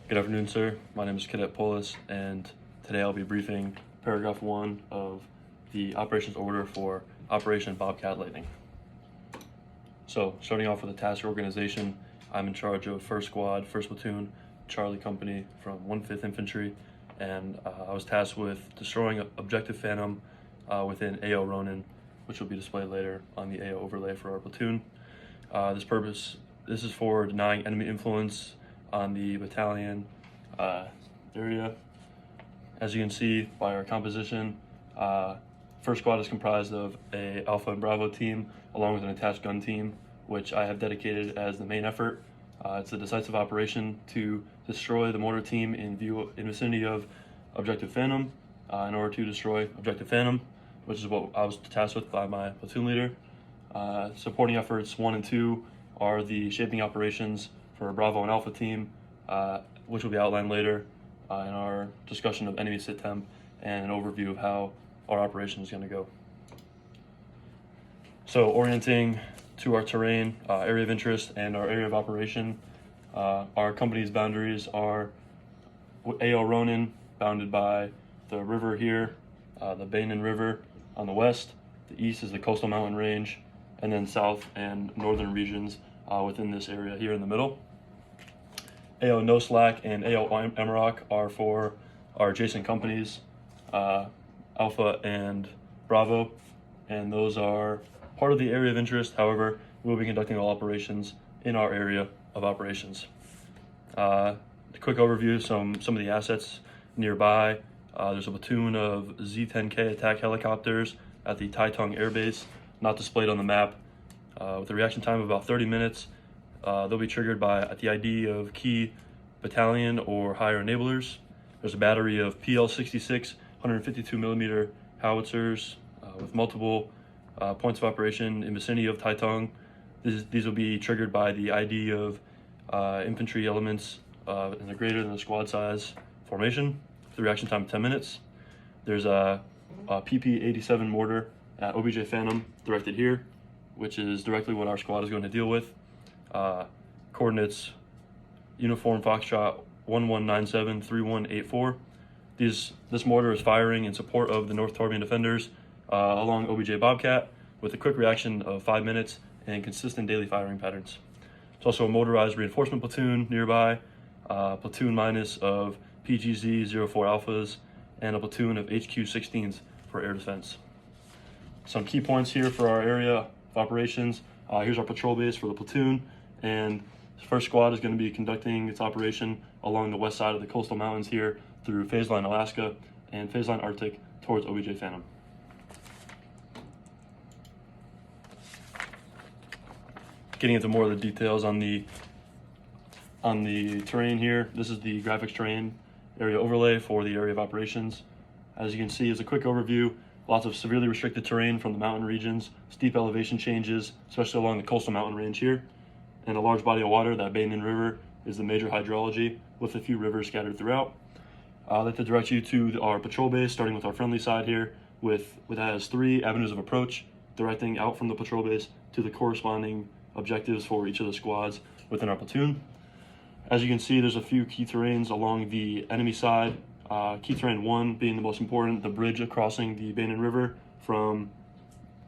Good afternoon, sir. My name is Cadet Polis, and today I'll be briefing paragraph 1 of the operations order for Operation Bobcat Lightning. So, starting off with the task organization, I'm in charge of 1st Squad, 1st Platoon, Charlie Company from 1/5 Infantry, and I was tasked with destroying Objective Phantom within AO Ronin, which will be displayed later on the AO overlay for our platoon. This is for denying enemy influence on the battalion area. As you can see by our composition, 1st Squad is comprised of a Alpha and Bravo team along with an attached gun team, which I have dedicated as the main effort. It's a decisive operation to destroy the mortar team in vicinity of Objective Phantom in order to destroy Objective Phantom, which is what I was tasked with by my platoon leader. Supporting efforts 1 and 2 are the shaping operations for Bravo and Alpha team, which will be outlined later in our discussion of enemy sit temp and an overview of how our operation is going to go. So, orienting to our terrain, area of interest, and our area of operation, our company's boundaries are AO Ronin, bounded by the river here, the Bainan River on the west. The east is the Coastal Mountain Range, and then south and northern regions within this area here in the middle. AO No Slack and AO Emerok are for our adjacent companies, Alpha and Bravo, and those are part of the area of interest. However, we'll be conducting all operations in our area of operations. A quick overview, some of the assets nearby. There's a platoon of Z-10K attack helicopters at the Taitung Air Base, not displayed on the map, with a reaction time of about 30 minutes. They'll be triggered at the ID of key battalion or higher enablers. There's a battery of PL-66 152mm howitzers with multiple points of operation in vicinity of Taitung. These will be triggered by the ID of infantry elements in the greater than the squad size formation, with a reaction time of 10 minutes. There's a PP-87 mortar at OBJ Phantom directed here, which is directly what our squad is going to deal with. Coordinates Uniform Foxtrot 11973184. This mortar is firing in support of the North Torbian defenders along OBJ Bobcat with a quick reaction of 5 minutes and consistent daily firing patterns. There's also a motorized reinforcement platoon nearby, platoon minus of PGZ-04 Alphas, and a platoon of HQ-16s for air defense. Some key points here for our area of operations. Here's our patrol base for the platoon, and 1st Squad is going to be conducting its operation along the west side of the coastal mountains here through Phase Line Alaska and Phase Line Arctic towards OBJ Phantom. Getting into more of the details on the terrain here. This is the graphics terrain area overlay for the area of operations. As you can see, as a quick overview, lots of severely restricted terrain from the mountain regions, steep elevation changes, especially along the coastal mountain range here, and a large body of water. That Bainan River is the major hydrology, with a few rivers scattered throughout. I'd like to direct you to our patrol base, starting with our friendly side here, with that has 3 avenues of approach, directing out from the patrol base to the corresponding objectives for each of the squads within our platoon. As you can see, there's a few key terrains along the enemy side. Key terrain 1 being the most important, the bridge crossing the Bainan River from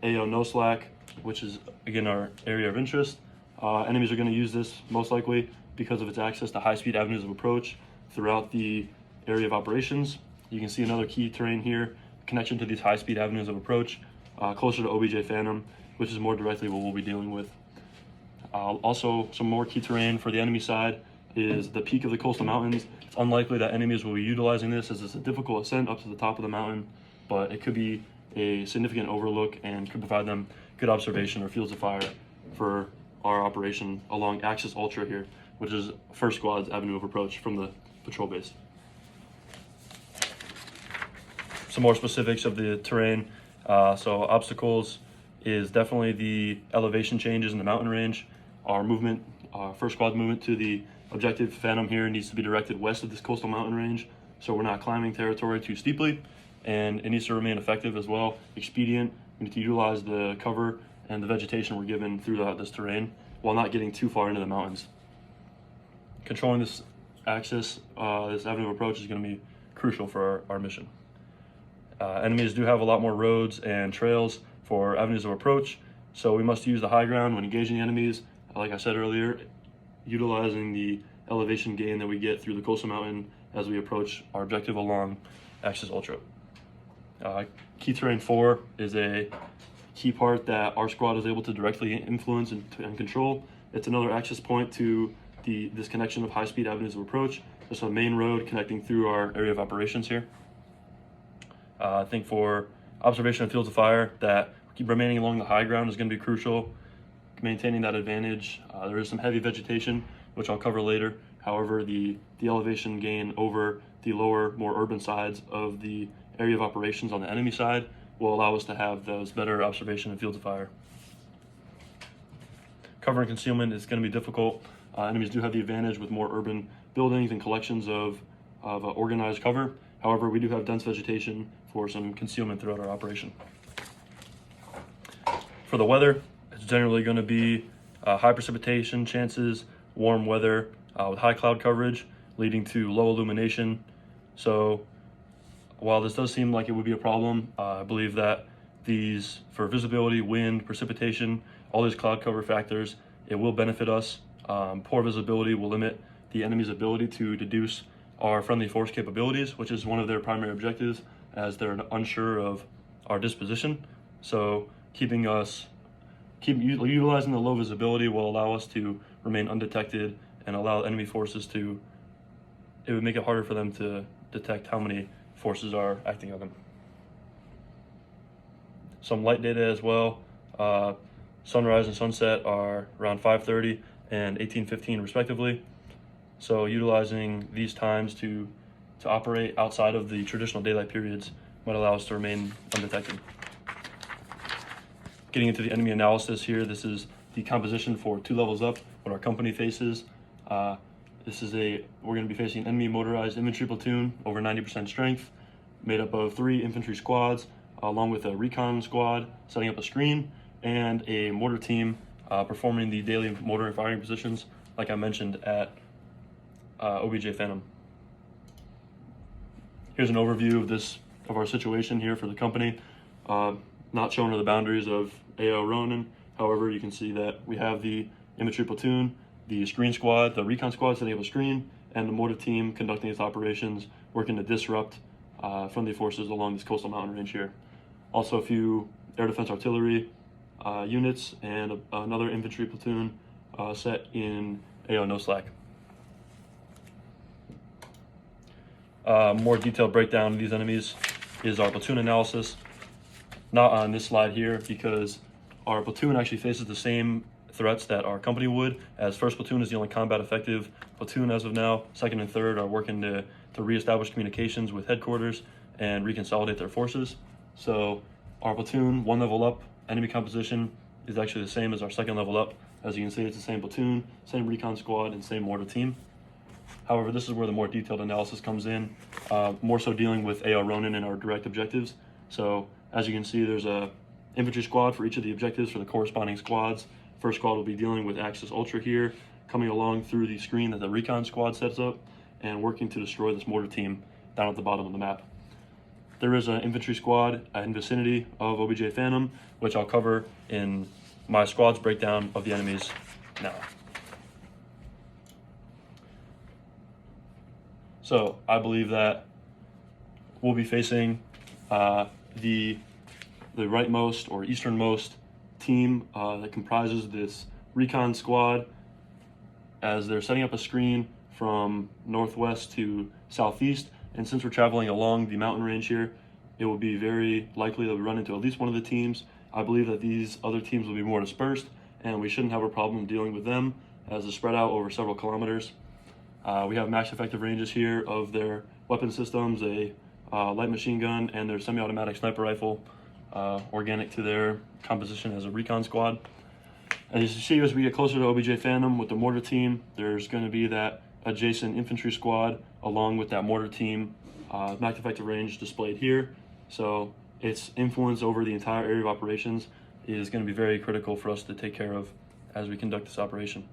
AO No Slack, which is again our area of interest. Enemies are going to use this most likely because of its access to high-speed avenues of approach throughout the area of operations. You can see another key terrain here, connection to these high-speed avenues of approach, closer to OBJ Phantom, which is more directly what we'll be dealing with. Also, some more key terrain for the enemy side is the peak of the coastal mountains. It's unlikely that enemies will be utilizing this, as it's a difficult ascent up to the top of the mountain, but it could be a significant overlook and could provide them good observation or fields of fire for our operation along Axis Ultra here, which is 1st Squad's avenue of approach from the patrol base. Some more specifics of the terrain. So obstacles is definitely the elevation changes in the mountain range. Our movement, 1st Squad movement to the Objective Phantom here needs to be directed west of this coastal mountain range, so we're not climbing territory too steeply, and it needs to remain effective as well, expedient. We need to utilize the cover and the vegetation we're given throughout this terrain while not getting too far into the mountains. Controlling this axis, this avenue of approach is going to be crucial for our mission. Enemies do have a lot more roads and trails for avenues of approach, so we must use the high ground when engaging enemies. Like I said earlier, utilizing the elevation gain that we get through the coastal mountain as we approach our objective along Axis Ultra. Key Terrain 4 is a key part that our squad is able to directly influence and control. It's another access point to this connection of high-speed avenues of approach. There's a main road connecting through our area of operations here. I think for observation and fields of fire, that remaining along the high ground is going to be crucial. Maintaining that advantage. There is some heavy vegetation, which I'll cover later. However, the elevation gain over the lower, more urban sides of the area of operations on the enemy side will allow us to have those better observation and fields of fire. Cover and concealment is going to be difficult. Enemies do have the advantage with more urban buildings and collections of organized cover. However, we do have dense vegetation for some concealment throughout our operation. For the weather, it's generally going to be high precipitation chances, warm weather with high cloud coverage, leading to low illumination. So while this does seem like it would be a problem, I believe that for visibility, wind, precipitation, all these cloud cover factors, it will benefit us. Poor visibility will limit the enemy's ability to deduce our friendly force capabilities, which is one of their primary objectives, as they're unsure of our disposition. So utilizing the low visibility will allow us to remain undetected and allow enemy forces it would make it harder for them to detect how many forces are acting on them. Some light data as well. Sunrise and sunset are around 5:30 and 18:15 respectively. So utilizing these times to operate outside of the traditional daylight periods might allow us to remain undetected. Getting into the enemy analysis here, this is the composition for 2 levels up, what our company faces. We're going to be facing an enemy motorized infantry platoon, over 90% strength, made up of 3 infantry squads, along with a recon squad setting up a screen, and a mortar team performing the daily mortar and firing positions, like I mentioned at OBJ Phantom. Here's an overview of our situation here for the company. Not shown are the boundaries of AO Ronin. However, you can see that we have the infantry platoon, the screen squad, the recon squad setting up a screen, and the mortar team conducting its operations, working to disrupt friendly forces along this coastal mountain range here. Also a few air defense artillery units and another infantry platoon set in AO No Slack. More detailed breakdown of these enemies is our platoon analysis. Not on this slide here, because our platoon actually faces the same threats that our company would, as first platoon is the only combat effective platoon as of now. Second and third are working to reestablish communications with headquarters and reconsolidate their forces. So our platoon, 1 level up, enemy composition is actually the same as our 2nd level up. As you can see, it's the same platoon, same recon squad, and same mortar team. However, this is where the more detailed analysis comes in, more so dealing with AO Ronin and our direct objectives. So as you can see, there's a infantry squad for each of the objectives for the corresponding squads. First squad will be dealing with Axis Ultra here, coming along through the screen that the recon squad sets up and working to destroy this mortar team down at the bottom of the map. There is an infantry squad in vicinity of OBJ Phantom, which I'll cover in my squad's breakdown of the enemies now. So I believe that we'll be facing the rightmost or easternmost team that comprises this recon squad, as they're setting up a screen from northwest to southeast. And since we're traveling along the mountain range here, it will be very likely that we run into at least one of the teams. I believe that these other teams will be more dispersed, and we shouldn't have a problem dealing with them as they're spread out over several kilometers. We have max effective ranges here of their weapon systems, a light machine gun, and their semi-automatic sniper rifle, organic to their composition as a recon squad. As you see, as we get closer to OBJ Phantom with the mortar team, there's going to be that adjacent infantry squad along with that mortar team, max effective range displayed here. So its influence over the entire area of operations is going to be very critical for us to take care of as we conduct this operation.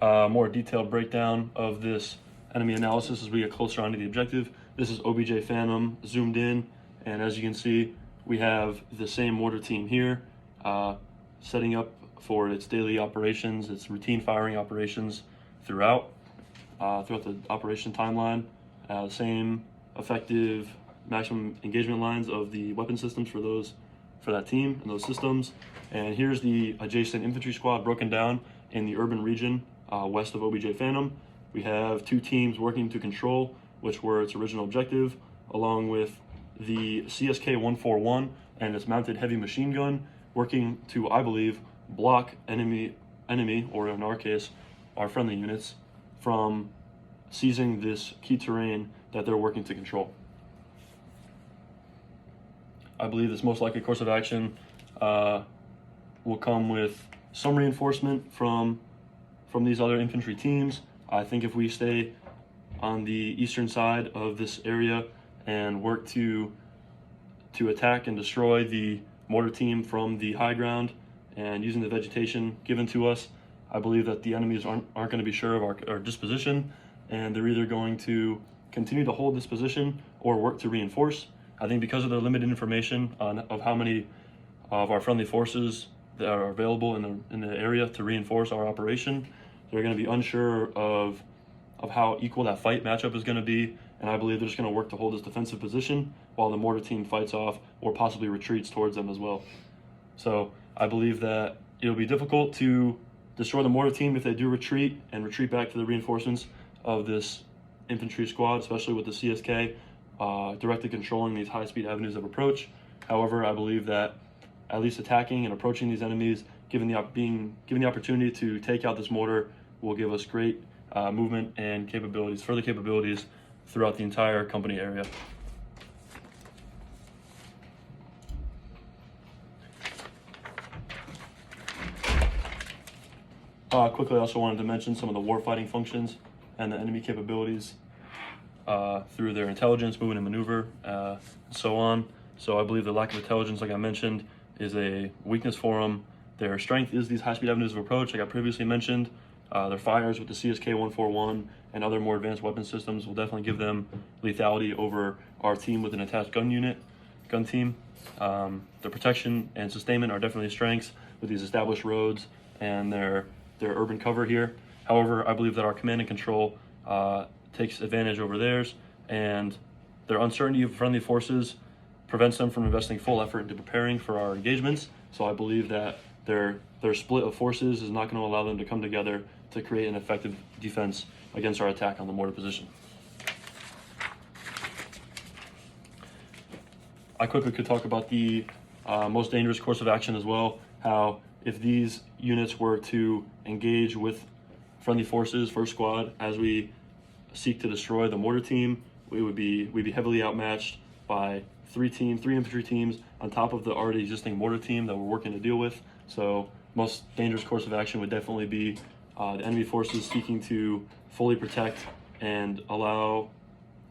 more detailed breakdown of this enemy analysis as we get closer onto the objective. This is OBJ Phantom zoomed in, and as you can see, we have the same mortar team here, setting up for its daily operations, its routine firing operations throughout the operation timeline. Same effective maximum engagement lines of the weapon systems for that team and those systems. And here's the adjacent infantry squad broken down in the urban region west of OBJ Phantom. We have 2 teams working to control, which were its original objective, along with the CSK 141 and its mounted heavy machine gun working to, I believe, block enemy, or in our case, our friendly units, from seizing this key terrain that they're working to control. I believe this most likely course of action will come with some reinforcement from these other infantry teams. I think if we stay on the eastern side of this area and work to attack and destroy the mortar team from the high ground and using the vegetation given to us, I believe that the enemies aren't going to be sure of our disposition, and they're either going to continue to hold this position or work to reinforce. I think because of the limited information of how many of our friendly forces that are available in the area to reinforce our operation, they're going to be unsure of how equal that fight matchup is going to be, and I believe they're just going to work to hold this defensive position while the mortar team fights off or possibly retreats towards them as well. So I believe that it'll be difficult to destroy the mortar team if they do retreat back to the reinforcements of this infantry squad, especially with the CSK directly controlling these high-speed avenues of approach. However, I believe that at least attacking and approaching these enemies, given the opportunity to take out this mortar, will give us great movement and further capabilities throughout the entire company area. Quickly, I also wanted to mention some of the warfighting functions and the enemy capabilities through their intelligence, movement, and maneuver, and so on. So I believe the lack of intelligence, like I mentioned, is a weakness for them. Their strength is these high-speed avenues of approach, like I previously mentioned. Their fires with the CSK 141 and other more advanced weapon systems will definitely give them lethality over our team with an attached gun team. Their protection and sustainment are definitely strengths with these established roads and their urban cover here. However, I believe that our command and control takes advantage over theirs, and their uncertainty of friendly forces prevents them from investing full effort into preparing for our engagements. So I believe that their split of forces is not going to allow them to come together to create an effective defense against our attack on the mortar position. I quickly could talk about the most dangerous course of action as well, how if these units were to engage with friendly forces, first squad, as we seek to destroy the mortar team, we'd be heavily outmatched by three infantry teams on top of the already existing mortar team that we're working to deal with. So most dangerous course of action would definitely be the enemy forces seeking to fully protect and allow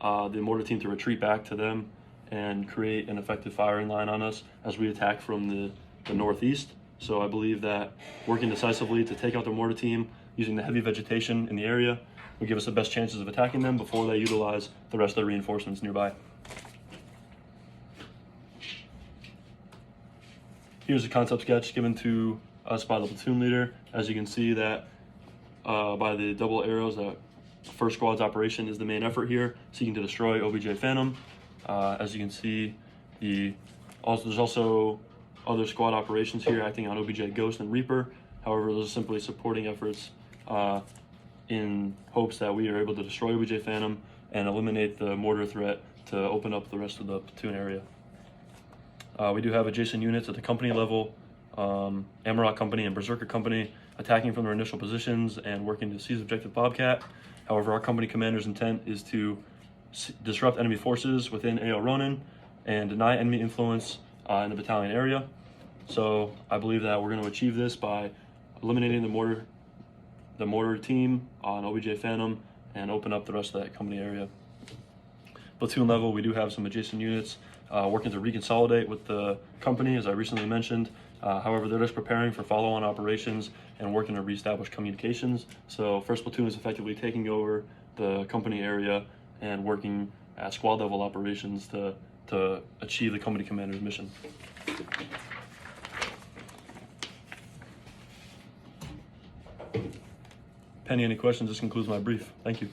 the mortar team to retreat back to them and create an effective firing line on us as we attack from the northeast. So I believe that working decisively to take out the mortar team using the heavy vegetation in the area will give us the best chances of attacking them before they utilize the rest of the reinforcements nearby. Here's a concept sketch given to us by the platoon leader. As you can see that by the double arrows, that first squad's operation is the main effort here, seeking to destroy OBJ Phantom. As you can see, there's also other squad operations here acting on OBJ Ghost and Reaper. However, those are simply supporting efforts in hopes that we are able to destroy OBJ Phantom and eliminate the mortar threat to open up the rest of the platoon area. We do have adjacent units at the company level, Amarok Company and Berserker Company, attacking from their initial positions and working to seize objective Bobcat. However, our company commander's intent is to disrupt enemy forces within AO Ronin and deny enemy influence in the battalion area. So I believe that we're going to achieve this by eliminating the mortar team on OBJ Phantom and open up the rest of that company area. Platoon level, we do have some adjacent units working to reconsolidate with the company, as I recently mentioned. However, they're just preparing for follow-on operations and working to reestablish communications. So 1st Platoon is effectively taking over the company area and working at squad level operations to achieve the company commander's mission. Penny, any questions? This concludes my brief. Thank you.